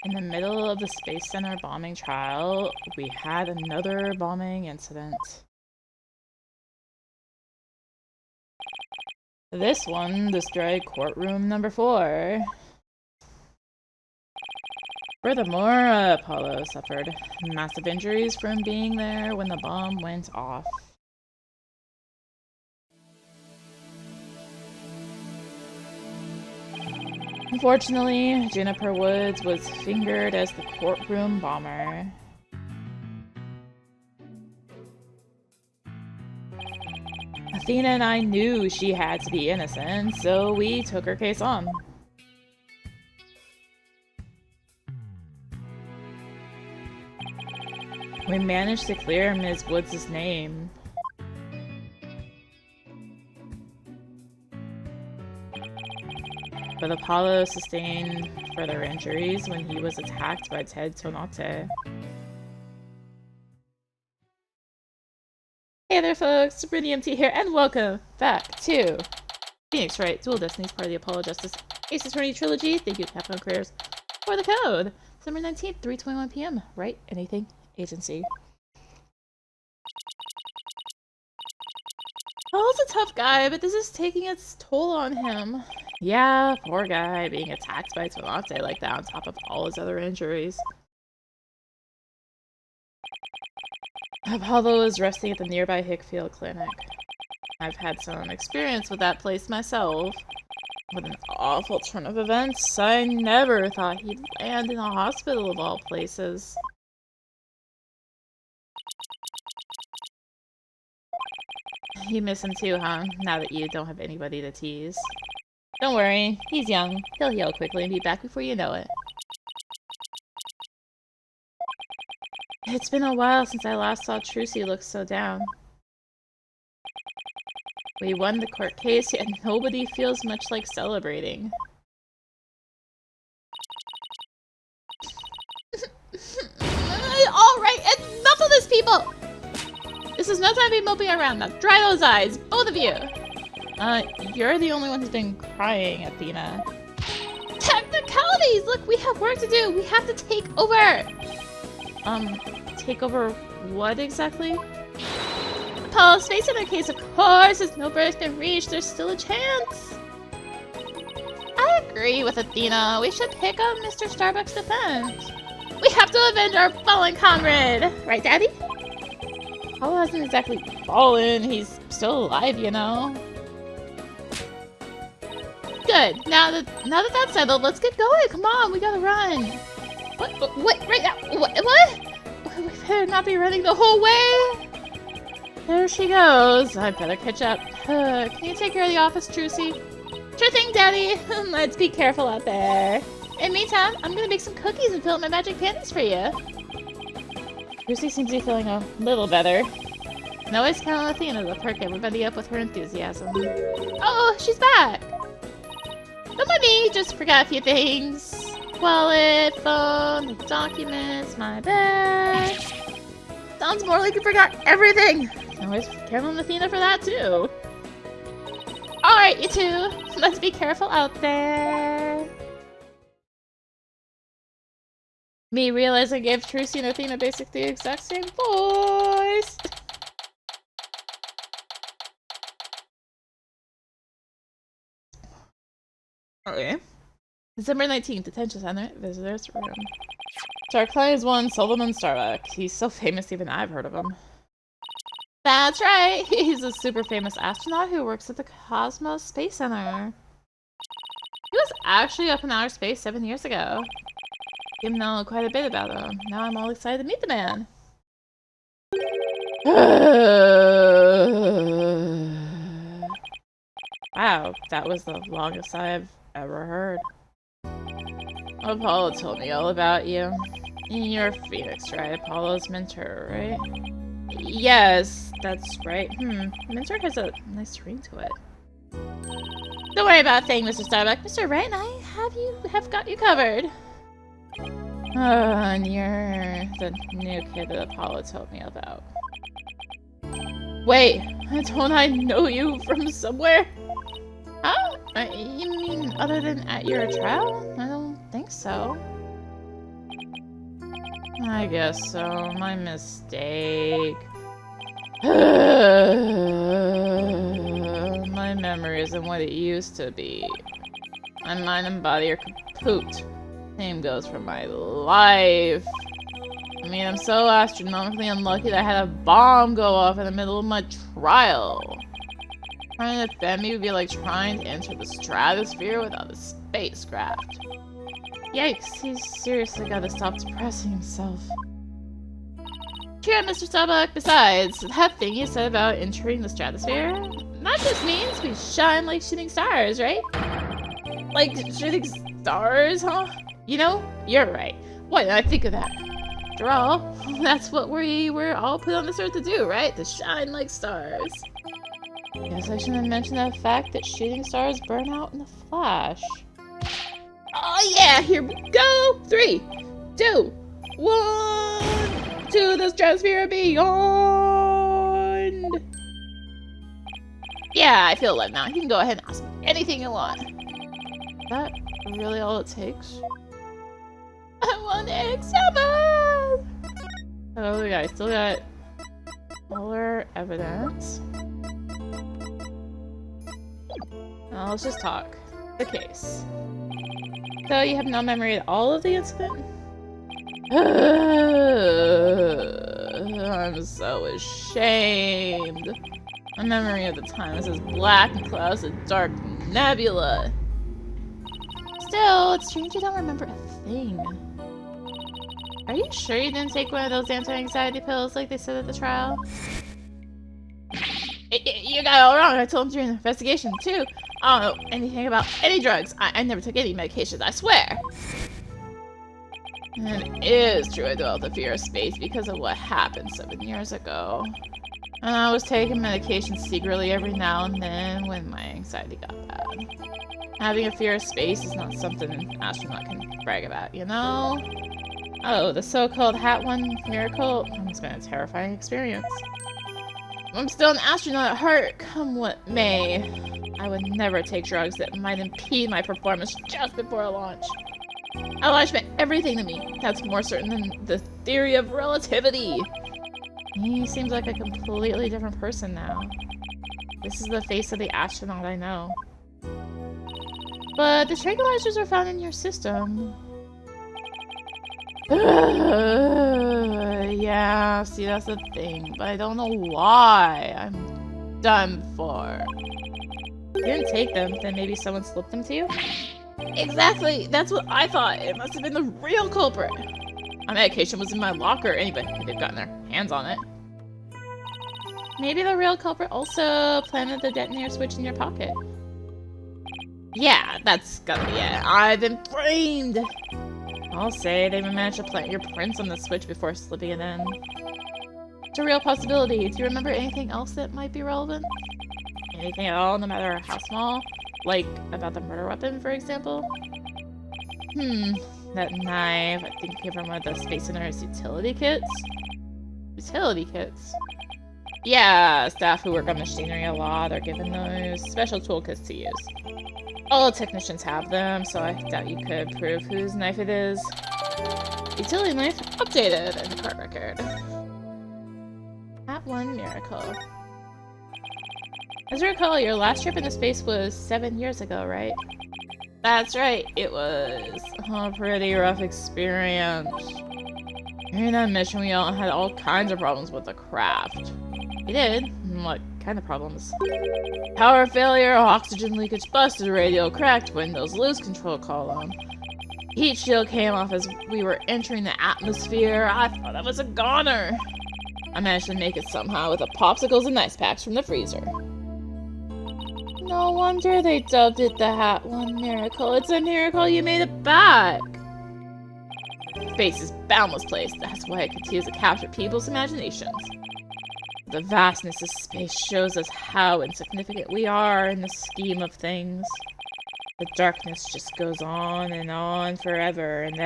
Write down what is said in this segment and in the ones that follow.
In the middle of the Space Center bombing trial, we had another bombing incident. This one destroyed courtroom number 4. Furthermore, Apollo suffered massive injuries from being there when the bomb went off. Unfortunately, Juniper Woods was fingered as the courtroom bomber. Athena and I knew she had to be innocent, so we took her case on. We managed to clear Ms. Woods' name. But Apollo sustained further injuries when he was attacked by Ted Tonate. Hey there folks, Brittany MT here, and welcome back to Phoenix Wright, Dual Destinies, part of the Apollo Justice Attorney Trilogy. Thank you, Capcom Creators, for the code. December 19th, 3:21 p.m. Write Anything Agency. Paul's a tough guy, but this is taking its toll on him. Yeah, poor guy, being attacked by Tonate like that on top of all his other injuries. Apollo is resting at the nearby Hickfield Clinic. I've had some experience with that place myself. What an awful turn of events. I never thought he'd land in a hospital of all places. You miss him too, huh? Now that you don't have anybody to tease. Don't worry, he's young. He'll heal quickly and be back before you know it. It's been a while since I last saw Trucy look so down. We won the court case, yet nobody feels much like celebrating. Alright, enough of this, people! This is no time to be moping around now. Dry those eyes, both of you! You're the only one who's been crying, Athena. Technicalities! Look, we have work to do! We have to take over! Take over what exactly? Apollo, Space Center case, of course! As no verdict been reached, there's still a chance! I agree with Athena. We should pick up Mr. Starbuck's defense. We have to avenge our fallen comrade! Right, Daddy? Apollo hasn't exactly fallen. He's still alive, you know? Good. Now that that's settled, let's get going. Come on, we gotta run. What? Right now? What? We better not be running the whole way. There she goes. I better catch up. Can you take care of the office, Trucy? Sure thing, Daddy. Let's be careful out there. In the meantime, I'm gonna make some cookies and fill up my magic panties for you. Trucy seems to be feeling a little better. And always count on Athena to perk everybody up with her enthusiasm. Oh, she's back! Don't mind me, just forgot a few things. Wallet, phone, documents, my bag. Sounds more like you forgot everything! Always count on Athena for that too. Alright, you two, let's be careful out there. Me realized I gave Trucy and Athena basically the exact same voice. Okay. December 19th, Detention Center, Visitor's Room. So our client is one Solomon Starbuck. He's so famous even I've heard of him. That's right! He's a super famous astronaut who works at the Cosmos Space Center. He was actually up in outer space 7 years ago. You know quite a bit about him. Now I'm all excited to meet the man. Wow, that was the longest I've ever heard. Apollo told me all about you. You're Phoenix, right? Apollo's mentor, right? Yes, that's right. Mentor has a nice ring to it. Don't worry about a thing, Mr. Starbuck. Mr. Wright and I have got you covered. And you're the new kid that Apollo told me about. Wait, don't I know you from somewhere? Huh? You mean other than at your trial? I don't think so. I guess so. My mistake. My memory isn't what it used to be. My mind and body are kaput. Same goes for my life. I mean, I'm so astronomically unlucky that I had a bomb go off in the middle of my trial. Trying to defend me would be like trying to enter the stratosphere without a spacecraft. Yikes, he's seriously gotta stop depressing himself. Cheer up, Mr. Starbuck. Besides, that thing you said about entering the stratosphere, that just means we shine like shooting stars, right? Like shooting stars, huh? You know, you're right. Why did I think of that? After all, that's what we were all put on this earth to do, right? To shine like stars. Guess I shouldn't have mentioned the fact that shooting stars burn out in a flash. Oh yeah, here we go! 3, 2, 1, to the stratosphere and beyond! Yeah, I feel alive now. You can go ahead and ask me anything you want. Is that really all it takes? I want X7! Oh yeah, I still got more evidence. Now let's just talk. The case. So you have no memory at all of the incident? I'm so ashamed. My memory of the time is as black and clouds a dark nebula. Still, it's strange you don't remember a thing. Are you sure you didn't take one of those anti-anxiety pills like they said at the trial? You got it all wrong. I told him during the investigation, too. I don't know anything about any drugs. I never took any medications, I swear. And it is true I developed a fear of space because of what happened 7 years ago. And I was taking medication secretly every now and then when my anxiety got bad. Having a fear of space is not something an astronaut can brag about, you know? Oh, the so-called Hat One miracle has been a terrifying experience. I'm still an astronaut at heart, come what may. I would never take drugs that might impede my performance just before a launch. A launch meant everything to me. That's more certain than the theory of relativity. He seems like a completely different person now. This is the face of the astronaut I know. But the tranquilizers are found in your system. Yeah, see, that's the thing. But I don't know why. I'm done for. You didn't take them, then maybe someone slipped them to you? Exactly! That's what I thought! It must have been the real culprit! My medication was in my locker. Anybody could have gotten their hands on it. Maybe the real culprit also planted the detonator switch in your pocket. Yeah, that's gotta be it. I've been framed! I'll say they even managed to plant your prints on the switch before slipping it in. It's a real possibility. Do you remember anything else that might be relevant? Anything at all, no matter how small? Like, about the murder weapon, for example? That knife, I think came from one of the Space Center's utility kits? Utility kits? Yeah, staff who work on machinery a lot are given those special toolkits to use. All technicians have them, so I doubt you could prove whose knife it is. Utility knife updated in the court record. That one miracle. As I recall, your last trip into space was 7 years ago, right? That's right, it was a pretty rough experience. During that mission, we all had all kinds of problems with the craft. We did? What kind of problems? Power failure, oxygen leakage busted, radio cracked, windows loose, control column. Heat shield came off as we were entering the atmosphere. I thought that was a goner. I managed to make it somehow with the popsicles and ice packs from the freezer. No wonder they dubbed it the Hat One Miracle. It's a miracle you made it back. Space is a boundless place. That's why it continues to capture people's imaginations. The vastness of space shows us how insignificant we are in the scheme of things. The darkness just goes on forever and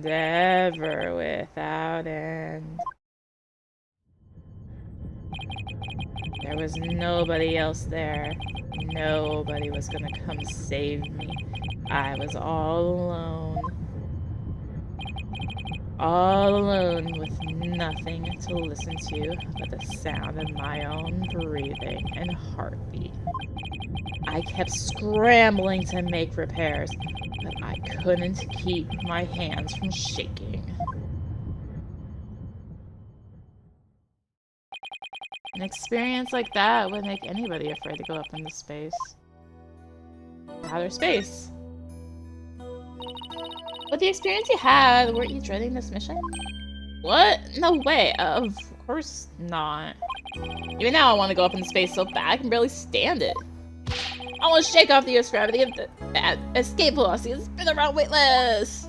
ever without end. There was nobody else there. Nobody was gonna come save me. I was all alone. all alone with nothing to listen to but the sound of my own breathing and heartbeat. I kept scrambling to make repairs, but I couldn't keep my hands from shaking. An experience like that would make anybody afraid to go up into space. Outer space. With the experience you had, weren't you dreading this mission? What? No way. Of course not. Even now I want to go up into space so bad I can barely stand it. I want to shake off the Earth's gravity and the escape velocity and spin around weightless.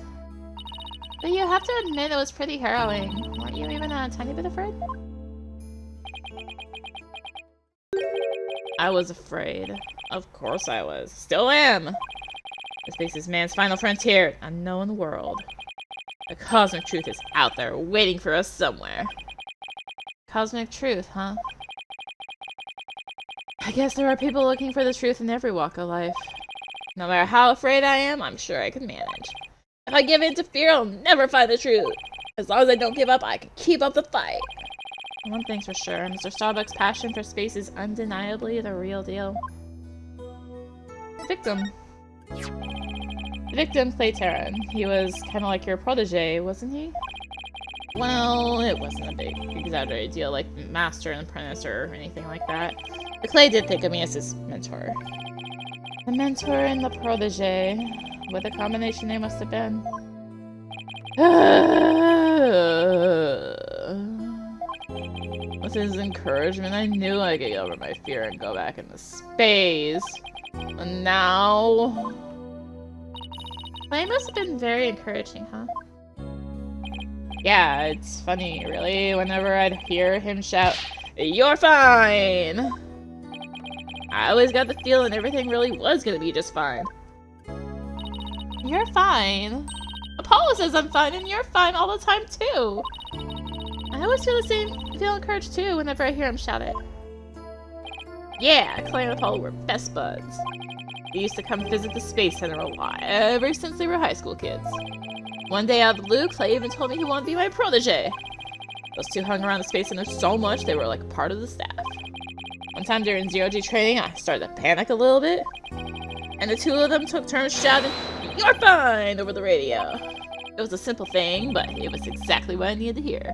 But you have to admit it was pretty harrowing. Weren't you even a tiny bit afraid? I was afraid. Of course I was. Still am. The space is man's final frontier, unknown world. The cosmic truth is out there, waiting for us somewhere. Cosmic truth, huh? I guess there are people looking for the truth in every walk of life. No matter how afraid I am, I'm sure I can manage. If I give in to fear, I'll never find the truth. As long as I don't give up, I can keep up the fight. One thing's for sure, Mr. Starbuck's passion for space is undeniably the real deal. Victim. Victim Clayteran. He was kind of like your protege, wasn't he? Well, it wasn't a big, exaggerated deal like master and apprentice or anything like that. The Clay did think of me as his mentor. The mentor and the protege. What a combination they must have been. With his encouragement, I knew I could get over my fear and go back into space. And now... Clay must have been very encouraging, huh? Yeah, it's funny, really. Whenever I'd hear him shout, "You're fine!" I always got the feeling everything really was gonna be just fine. You're fine? Apollo says I'm fine, and you're fine all the time, too! I always feel encouraged, too, whenever I hear him shout it. Yeah, Clay and Apollo were best buds. They used to come visit the Space Center a lot, ever since they were high school kids. One day out of the blue, Clay even told me he wanted to be my protege. Those two hung around the Space Center so much they were like part of the staff. One time during zero-G training, I started to panic a little bit, and the two of them took turns shouting, "You're fine!" over the radio. It was a simple thing, but it was exactly what I needed to hear.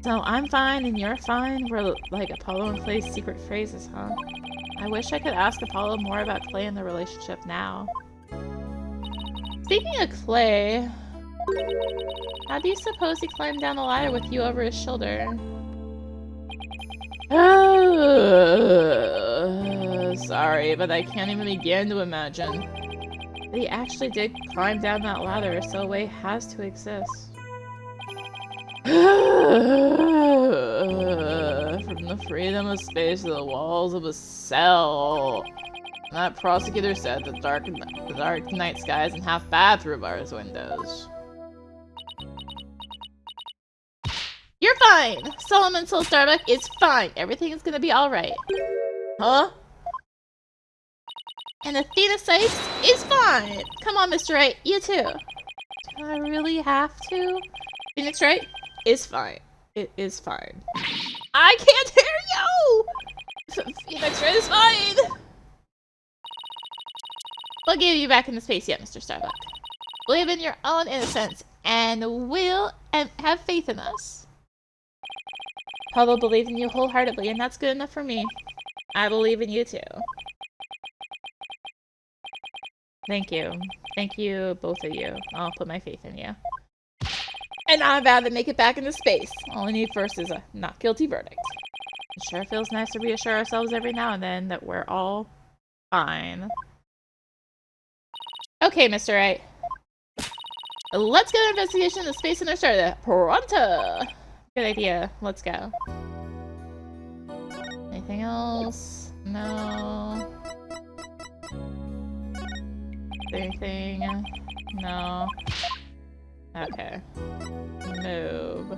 So I'm fine and you're fine were like Apollo and Clay's secret phrases, huh? I wish I could ask Apollo more about Clay and the relationship now. Speaking of Clay, how do you suppose he climbed down the ladder with you over his shoulder? Sorry, but I can't even begin to imagine. But he actually did climb down that ladder, so a way has to exist. From the freedom of space to the walls of a cell. That prosecutor said the dark night sky isn't half bad through bars windows. You're fine! Solomon Soul Starbuck is fine. Everything is gonna be alright. Huh? And Athena Sykes is fine! Come on, Mr. Wright, you too. Do I really have to? Phoenix Wright is fine. It is fine. I can't hear you! Phoenix Wright is fine! We'll get you back into space yet, Mr. Starbuck. Believe in your own innocence and have faith in us. Apollo believed in you wholeheartedly, and that's good enough for me. I believe in you too. Thank you. Thank you, both of you. I'll put my faith in you. And I'm about to make it back into space. All I need first is a not guilty verdict. It sure feels nice to reassure ourselves every now and then that we're all fine. Okay, Mr. Wright. Let's get an investigation of the Space Center started. Pronto! Good idea. Let's go. Anything else? No. Anything? No. Okay. Move.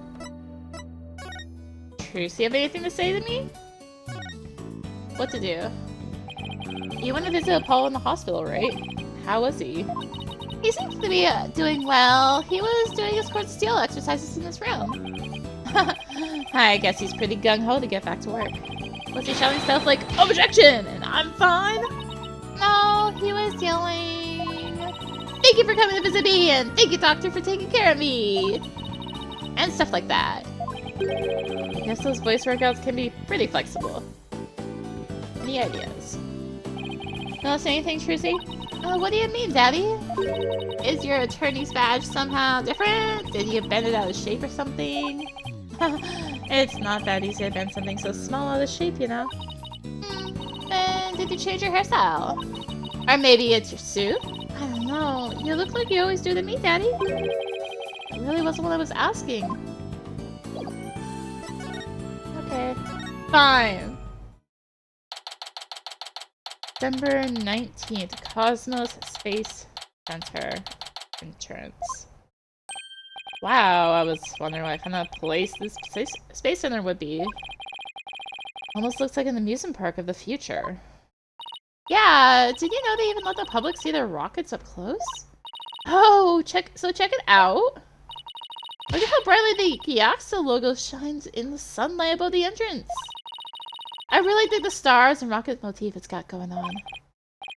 Truce, you have anything to say to me? What to do? You went to visit Apollo in the hospital, right? How was he? He seems to be doing well. He was doing his core steel exercises in this room. I guess he's pretty gung-ho to get back to work. Was he shouting stuff like, "Objection!" and "I'm fine"? No, he was yelling, "Thank you for coming to visit me," and "Thank you, doctor, for taking care of me," and stuff like that. I guess those voice workouts can be pretty flexible. Any ideas? Not say anything, Trucy? What do you mean, Daddy? Is your attorney's badge somehow different? Did you bend it out of shape or something? It's not that easy to bend something so small out of shape, you know? And did you change your hairstyle? Or maybe it's your suit? I don't know. You look like you always do to me, Daddy. It really wasn't what I was asking. Okay. Fine. December 19th, Cosmos Space Center entrance. Wow, I was wondering what kind of place this Space Center would be. Almost looks like an amusement park of the future. Yeah, did you know they even let the public see their rockets up close? Oh, check it out. Look at how brightly the GYAXA logo shines in the sunlight above the entrance. I really dig the stars and rocket motif it's got going on.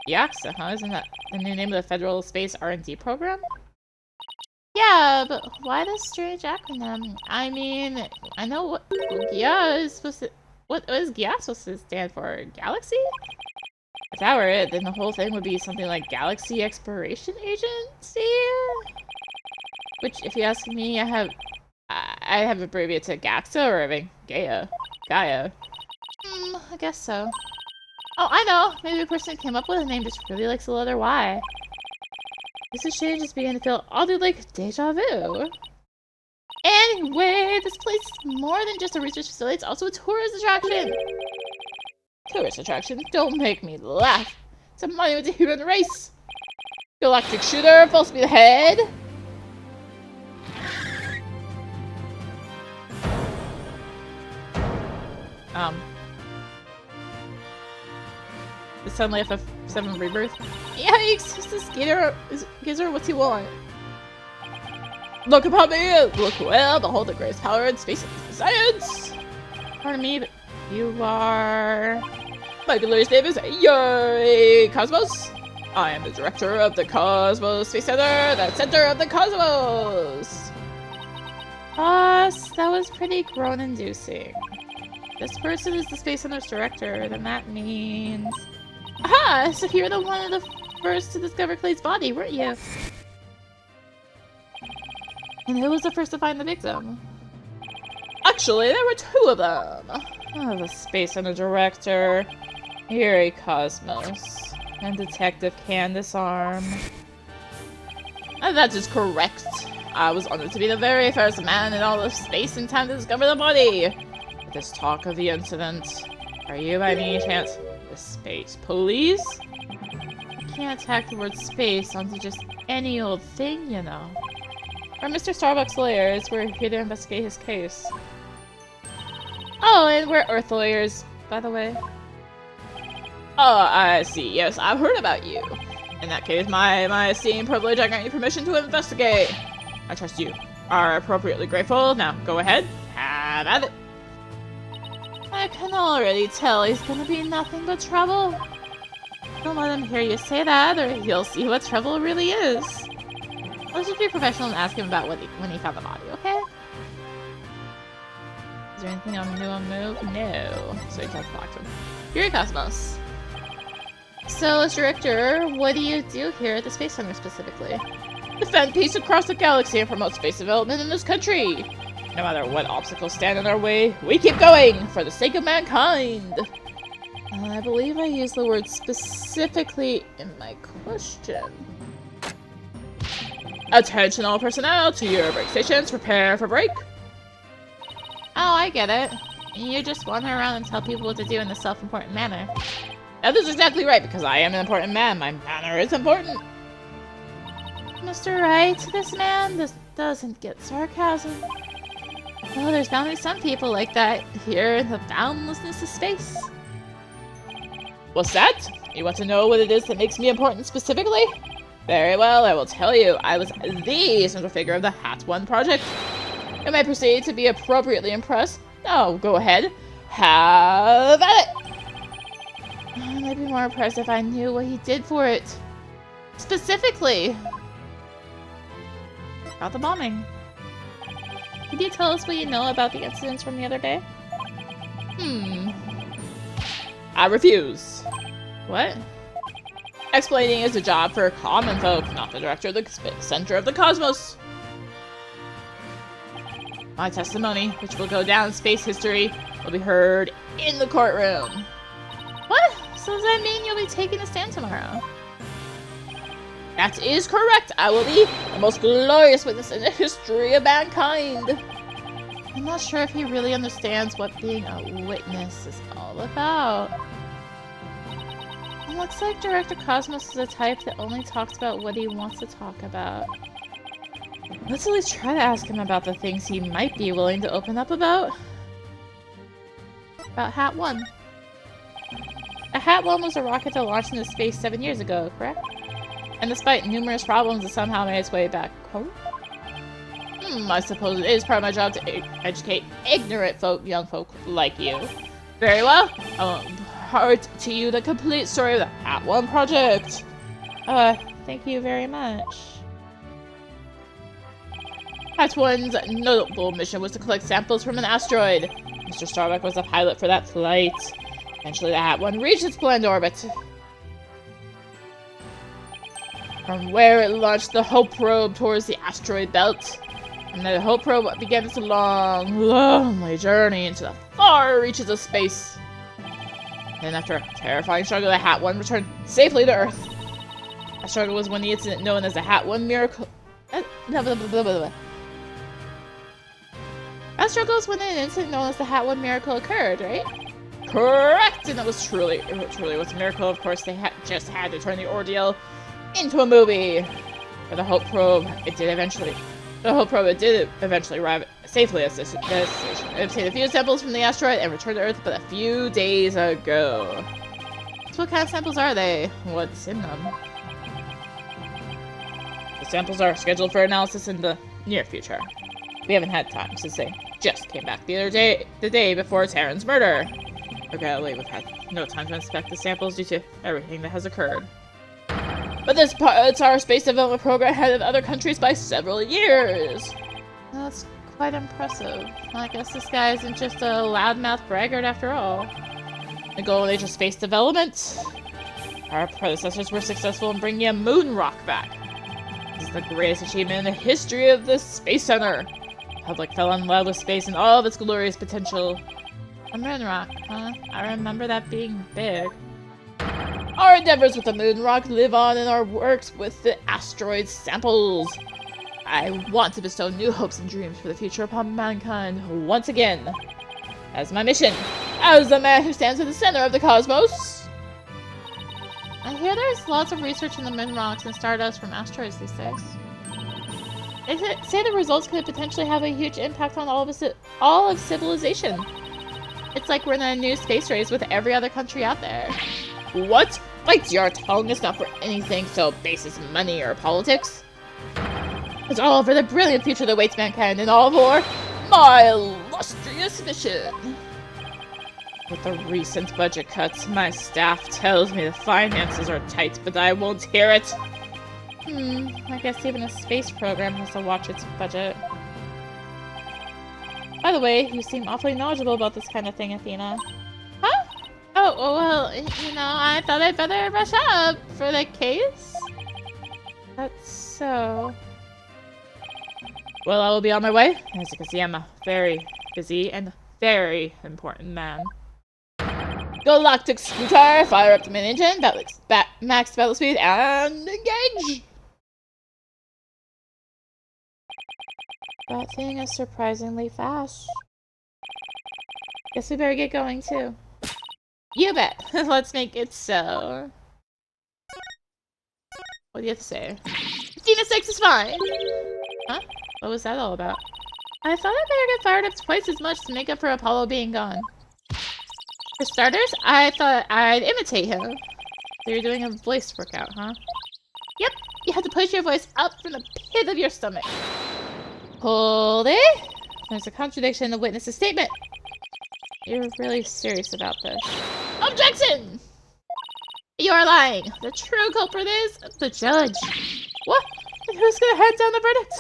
GYAXA, huh? Isn't that the new name of the Federal Space R&D program? Yeah, but why this strange acronym? I mean, I know what GYA is supposed to... What is GYA supposed to stand for? Galaxy? If that were it, then the whole thing would be something like Galaxy Exploration Agency? Which, if you ask me, I have abbreviated to GYAXA or I mean, Gaia. I guess so. Oh, I know! Maybe the person who came up with the name just really likes the letter Y. This exchange is beginning to feel oddly like deja vu. Anyway, this place is more than just a research facility, it's also a tourist attraction! Tourist attraction? Don't make me laugh! It's a monument to human race! Galactic shooter, full speed ahead! The Sunlight F7 Rebirth. Yikes! It's this Gizer, what's he want? Look upon me! Look well, behold the greatest power in space and science! Pardon me, but you are... My glorious name is Yuri Cosmos! I am the director of the Cosmos Space Center, the center of the cosmos! Boss, that was pretty groan-inducing. This person is the Space Center's director, then that means... Aha! So you're the one of the first to discover Clay's body, weren't you? And who was the first to find the victim? Actually, there were two of them! Oh, the Space Center director, Yuri Cosmos, and Detective Candace Arm. And that is correct. I was honored to be the very first man in all of space and time to discover the body. But there's talk of the incident. Are you by any chance the Space Police? You can't tack the word space onto just any old thing, you know. We're Mr. Starbuck's lawyers. We're here to investigate his case. Oh, and we're Earth lawyers, by the way. Oh, I see. Yes, I've heard about you. In that case, my esteemed privilege, I grant you permission to investigate. I trust you are appropriately grateful. Now, go ahead. Have at it. I can already tell he's gonna be nothing but trouble. Don't let him hear you say that, or he'll see what trouble really is. Let's just be professional and ask him about when he found the body, okay? Is there anything new on move? No. So you can't talk to him. Yuri Cosmos. So, as director, what do you do here at the Space Center specifically? Defend peace across the galaxy and promote space development in this country. No matter what obstacles stand in our way, we keep going for the sake of mankind. I believe I used the word specifically in my question. Attention all personnel to your break stations, prepare for break. Oh, I get it. You just wander around and tell people what to do in a self-important manner. That is exactly right, because I am an important man. My manner is important. Mr. Wright, this man doesn't get sarcasm. Oh, there's bound to be some people like that here in the boundlessness of space. What's that? You want to know what it is that makes me important specifically? Very well, I will tell you. I was the central figure of the Hat 1 project. You may proceed to be appropriately impressed. Now, go ahead. Have at it! I might be more impressed if I knew what he did for it. Specifically. About the bombing. Could you tell us what you know about the incidents from the other day? I refuse. What? Explaining is a job for common folk, not the director of the center of the cosmos. My testimony, which will go down in space history, will be heard in the courtroom. What? So does that mean you'll be taking a stand tomorrow? That is correct. I will be the most glorious witness in the history of mankind. I'm not sure if he really understands what being a witness is all about. It looks like Director Cosmos is the type that only talks about what he wants to talk about. Let's at least try to ask him about the things he might be willing to open up about. About Hat 1. A Hat 1 was a rocket that launched into space 7 years ago, correct? And despite numerous problems, it somehow made its way back home? I suppose it is part of my job to educate ignorant young folk like you. Very well. I'll impart to you the complete story of the Hat 1 project. Thank you very much. Hat 1's notable mission was to collect samples from an asteroid. Mr. Starbuck was the pilot for that flight. Eventually, the Hat 1 reached its planned orbit. From where it launched the Hope probe towards the asteroid belt. And the Hope probe began its long, lonely journey into the far reaches of space. Then after a terrifying struggle, the Hat 1 returned safely to Earth. That struggle was when the incident known as the Hat 1 miracle... That struggle was when an incident known as the Hat 1 miracle occurred, right? Correct! And it truly was a miracle. Of course, they just had to turn the ordeal into a movie. For the Hope probe, it did eventually arrive safely at this destination. It obtained a few samples from the asteroid and returned to Earth but a few days ago. So what kind of samples are they? What's in them? The samples are scheduled for analysis in the near future. We haven't had time since they just came back the day before Taryn's murder. Regrettably, we've had no time to inspect the samples due to everything that has occurred. But this it's our space development program ahead of other countries by several years. That's quite impressive. I guess this guy isn't just a loudmouth braggart after all. The golden age of space development. Our predecessors were successful in bringing a moon rock back. This is the greatest achievement in the history of the Space Center. The public fell in love with space and all of its glorious potential. A moon rock, huh? I remember that being big. Our endeavors with the moon rock live on in our works with the asteroid samples. I want to bestow new hopes and dreams for the future upon mankind once again. As my mission, as the man who stands at the center of the cosmos. I hear there's lots of research in the moon rocks and stardust from asteroids these days. They say the results could potentially have a huge impact on all of civilization. It's like we're in a new space race with every other country out there. What? Bite your tongue is not for anything so base as money or politics. It's all for the brilliant future that awaits mankind and all for my illustrious mission. With the recent budget cuts, my staff tells me the finances are tight, but I won't hear it. I guess even a space program has to watch its budget. By the way, you seem awfully knowledgeable about this kind of thing, Athena. Huh? Oh, well, you know, I thought I'd better brush up for the case. That's so... Well, I will be on my way. As you can see, I'm a very busy and very important man. Galactic Scooter, fire up the main engine, max battle speed, and engage! That thing is surprisingly fast. Guess we better get going, too. You bet! Let's make it so. What do you have to say? Athena 6 is fine! Huh? What was that all about? I thought I better get fired up twice as much to make up for Apollo being gone. For starters, I thought I'd imitate him. So you're doing a voice workout, huh? Yep, you have to push your voice up from the pit of your stomach. Hold it. There's a contradiction in the witness's statement. You're really serious about this. Objection! You are lying. The true culprit is the judge. What? And who's gonna hand down the verdict?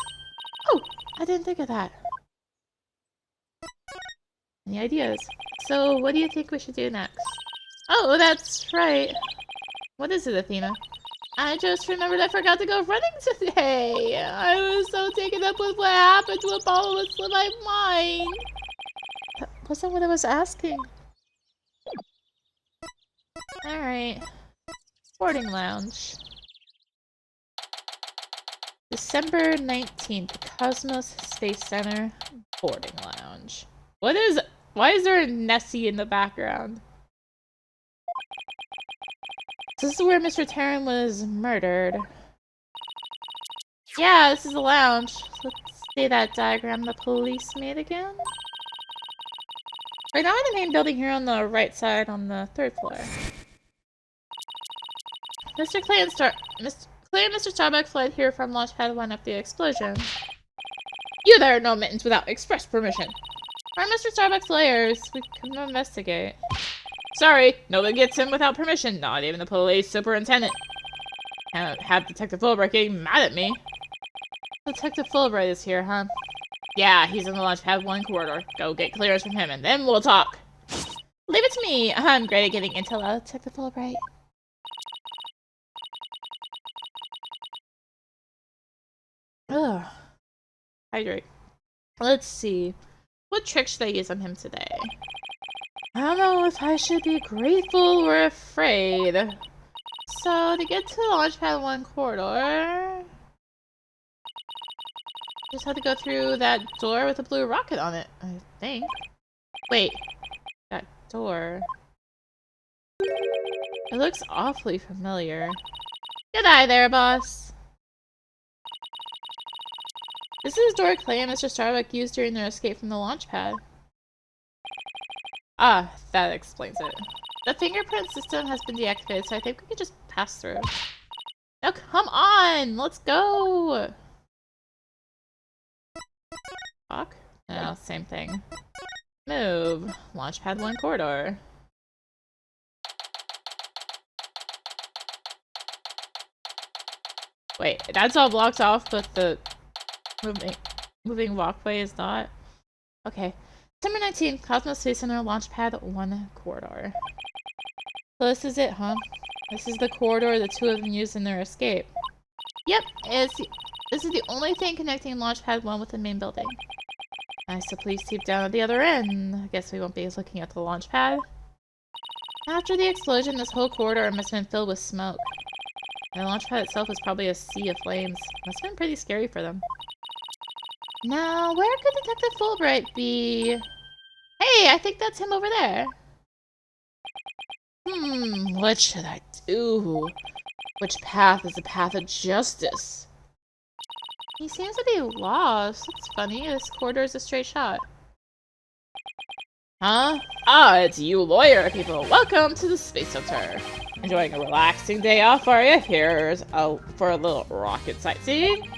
Oh, I didn't think of that. Any ideas? So, what do you think we should do next? Oh, that's right. What is it, Athena? I just remembered I forgot to go running today. I was so taken up with what happened to Apollo it slipped my mind. That wasn't what I was asking. Alright. Boarding lounge. December 19th, Cosmos Space Center boarding lounge. Why is there a Nessie in the background? This is where Mr. Terran was murdered. Yeah, this is the lounge. Let's see that diagram the police made again. Right now in the main building here on the right side on the 3rd floor. Mr. Clay and Mr. Starbuck fled here from Launchpad 1 after the explosion. You there, no mittens without express permission. We're Mr. Starbuck's lawyers. We can investigate. Sorry, nobody gets in without permission, not even the police superintendent. Can't have Detective Fulbright getting mad at me. Detective Fulbright is here, huh? Yeah, he's in the Launchpad 1 corridor. Go get clearance from him and then we'll talk. Leave it to me. I'm great at getting intel out of Detective Fulbright. Ugh. Hydrate. Let's see. What trick should I use on him today? I don't know if I should be grateful or afraid. So, to get to the Launchpad 1 corridor... just have to go through that door with a blue rocket on it, I think. Wait. That door... it looks awfully familiar. Good eye there, boss. This is the door Clay and Mr. Starbuck used during their escape from the launch pad. Ah, that explains it. The fingerprint system has been deactivated, so I think we can just pass through. Now come on! Let's go! Talk? No, same thing. Move. Launchpad 1 corridor. Wait, that's all blocked off, but the moving walkway is not? Okay. September 19th, Cosmos Space Center, Launchpad 1 corridor. So this is it, huh? This is the corridor the two of them used in their escape. Yep, this is the only thing connecting Launchpad 1 with the main building. Nice to police deep down at the other end. I guess we won't be looking at the launch pad. After the explosion, this whole corridor must have been filled with smoke. And the launch pad itself was probably a sea of flames. Must have been pretty scary for them. Now, where could Detective Fulbright be? Hey, I think that's him over there. What should I do? Which path is the path of justice? He seems to be lost. It's funny, this corridor is a straight shot. Huh? Ah, it's you lawyer people. Welcome to the Space Center. Enjoying a relaxing day off, are you? Here's for a little rocket sightseeing.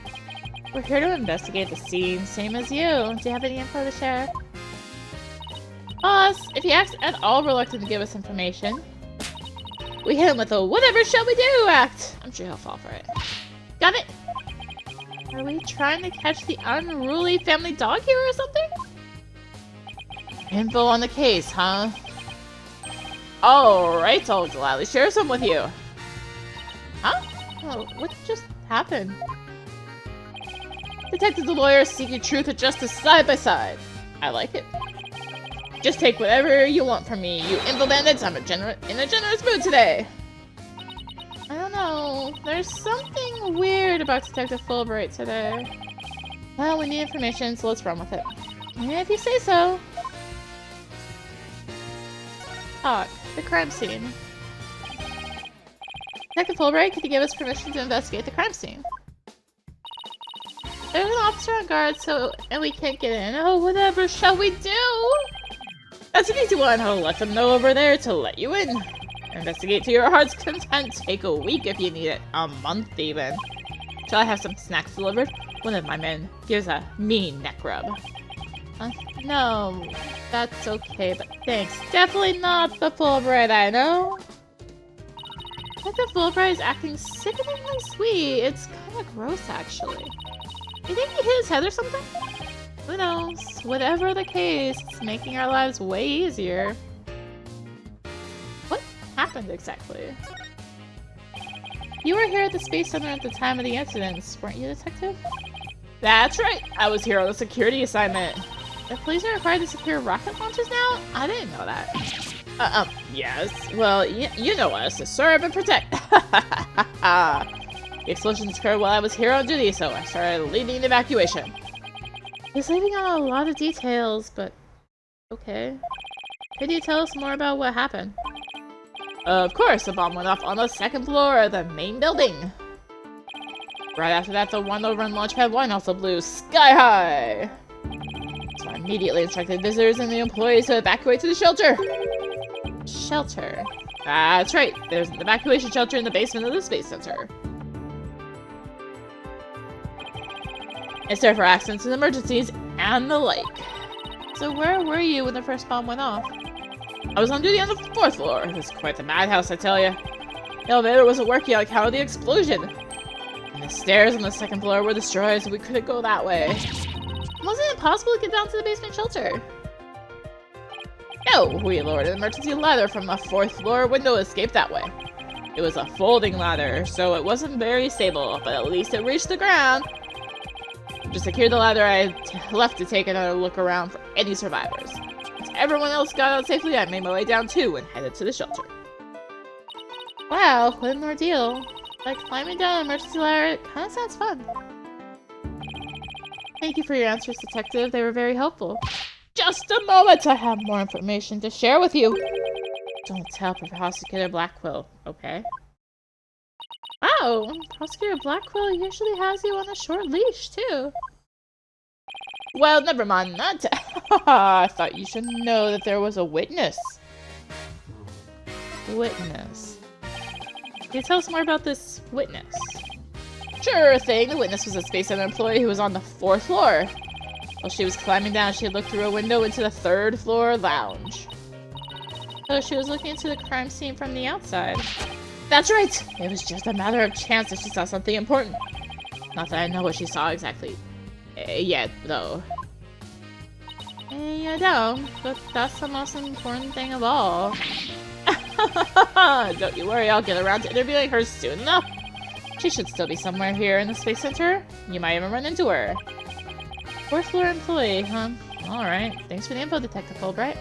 We're here to investigate the scene, same as you. Do you have any info to share? Boss, if he acts at all reluctant to give us information, we hit him with a whatever shall we do act. I'm sure he'll fall for it. Got it? Are we trying to catch the unruly family dog here or something? Info on the case, huh? Alright, I'll gladly share some with you. Huh? Oh, what just happened? Detective the lawyer seeking truth and justice side by side. I like it. Just take whatever you want from me, you info bandits. I'm in a generous mood today. I don't know. There's something weird about Detective Fulbright today. Well, we need information, so let's run with it. If you say so. Talk. The crime scene. Detective Fulbright, could you give us permission to investigate the crime scene? There's an officer on guard, and we can't get in. Oh, whatever shall we do? That's an easy one. I'll let them know over there to let you in. Investigate to your heart's content. Take a week if you need it. A month even. Shall I have some snacks delivered? One of my men gives a mean neck rub. No, that's okay, but thanks. Definitely not the Fulbright, I know. I think the Fulbright is acting sickeningly sweet. It's kind of gross, actually. You think he hit his head or something? Who knows? Whatever the case, it's making our lives way easier. What happened exactly? You were here at the Space Center at the time of the incidents, weren't you, Detective? That's right! I was here on a security assignment. The police are required to secure rocket launches now? I didn't know that. Yes. Well, you know us, to serve and protect. The explosions occurred while I was here on duty, so I started leading the evacuation. He's leaving out a lot of details, but okay. Could you tell us more about what happened? Of course, the bomb went off on the second floor of the main building. Right after that, the one over on Launchpad 1 also blew sky high. So I immediately instructed visitors and the employees to evacuate to the shelter. Shelter? That's right. There's an evacuation shelter in the basement of the Space Center. It's there for accidents and emergencies and the like. So where were you when the first bomb went off? I was on duty on the 4th floor. It was quite the madhouse, I tell you. The elevator wasn't working on account of the explosion. And the stairs on the 2nd floor were destroyed, so we couldn't go that way. Wasn't it possible to get down to the basement shelter? No, we lowered an emergency ladder from the 4th floor window to escape that way. It was a folding ladder, so it wasn't very stable, but at least it reached the ground. To secure the ladder, I left to take another look around for any survivors. Once everyone else got out safely, I made my way down too and headed to the shelter. Wow, what an ordeal. Like climbing down an emergency ladder, it kinda sounds fun. Thank you for your answers, Detective. They were very helpful. Just a moment, I have more information to share with you. Don't tell Prosecutor Blackwell, okay? Wow, Prosecutor Blackwell usually has you on a short leash, too. Well, never mind that. I thought you should know that there was a witness. Witness. Can you tell us more about this witness? Sure thing. The witness was a Space Center employee who was on the 4th floor. While she was climbing down, she had looked through a window into the 3rd floor lounge. So she was looking into the crime scene from the outside. That's right! It was just a matter of chance that she saw something important. Not that I know what she saw exactly yet, though. You don't, but that's the most important thing of all. Don't you worry, I'll get around to interviewing her soon enough. She should still be somewhere here in the Space Center. You might even run into her. 4th floor employee, huh? Alright, thanks for the info, Detective Fulbright.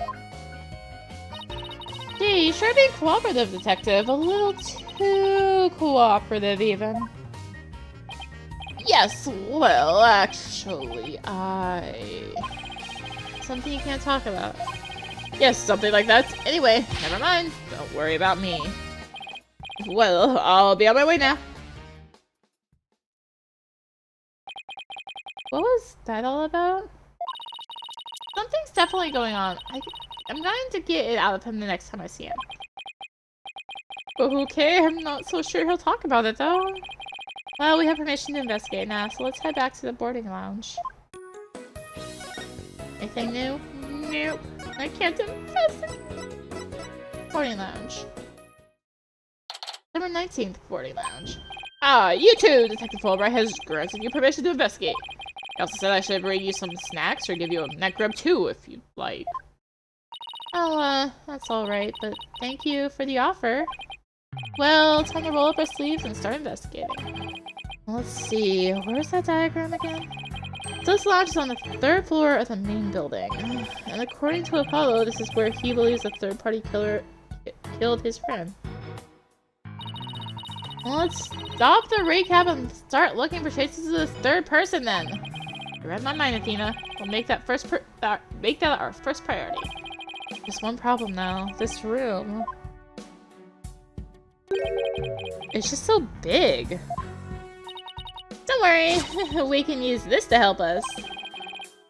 Gee, you sure being cooperative, Detective. A little too cooperative, even. Yes, well, actually, something you can't talk about. Yes, something like that. Anyway, never mind. Don't worry about me. Well, I'll be on my way now. What was that all about? Something's definitely going on. I'm going to get it out of him the next time I see him. Okay, I'm not so sure he'll talk about it, though. Well, we have permission to investigate now, so let's head back to the boarding lounge. Anything new? Nope. I can't investigate. Boarding lounge. Number 19th boarding lounge. Ah, you too! Detective Fulbright has granted you permission to investigate. He also said I should bring you some snacks or give you a neck rub too, if you'd like. Oh, that's alright, but thank you for the offer. Well, time to roll up our sleeves and start investigating. Let's see, where's that diagram again? This lounge is on the 3rd floor of the main building. And according to Apollo, this is where he believes the third-party killer killed his friend. Well, let's stop the recap and start looking for traces of this third person then. You read my mind, Athena. We'll make that our first priority. Just one problem now. This room. It's just so big. Don't worry, we can use this to help us.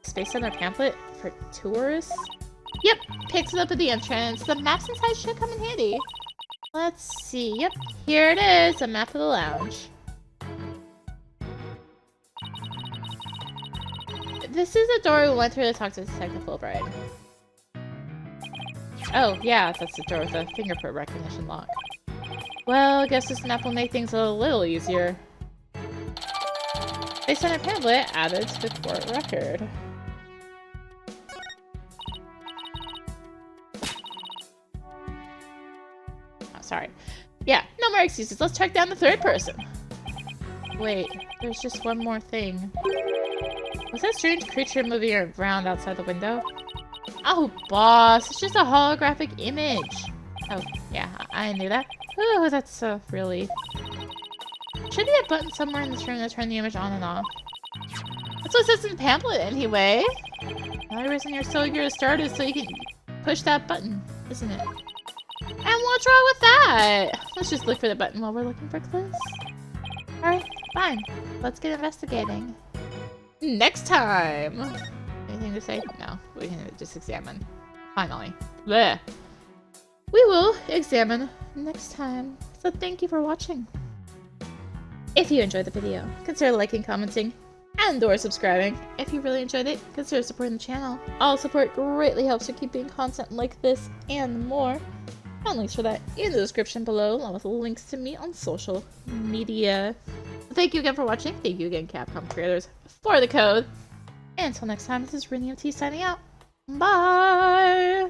Space Center pamphlet for tourists? Yep, picks it up at the entrance. The maps inside should come in handy. Let's see. Yep, here it is. A map of the lounge. This is the door we went through to talk to Detective Fulbright. Oh, yeah, that's the door with the fingerprint recognition lock. Well, I guess this map will make things a little easier. Based on a pamphlet added to the court record. Oh, sorry. Yeah, no more excuses. Let's track down the third person. Wait, there's just one more thing. Was that strange creature moving around outside the window? Oh, boss, it's just a holographic image. Oh, yeah, I knew that. Oh, that's a relief. Should be a button somewhere in this room to turn the image on and off. That's what it says in the pamphlet, anyway. The only reason you're so eager to start is so you can push that button, isn't it? And what's wrong with that? Let's just look for the button while we're looking for clues. Alright, fine. Let's get investigating. Next time! Anything to say? No, we can just examine. Finally. Blech. We will examine next time. So thank you for watching. If you enjoyed the video, consider liking, commenting, and/or subscribing. If you really enjoyed it, consider supporting the channel. All support greatly helps with keeping content like this and more. Found links for that in the description below, along with links to me on social media. Thank you again for watching. Thank you again, Capcom Creators, for the code. And until next time, this is Renny T signing out. Bye!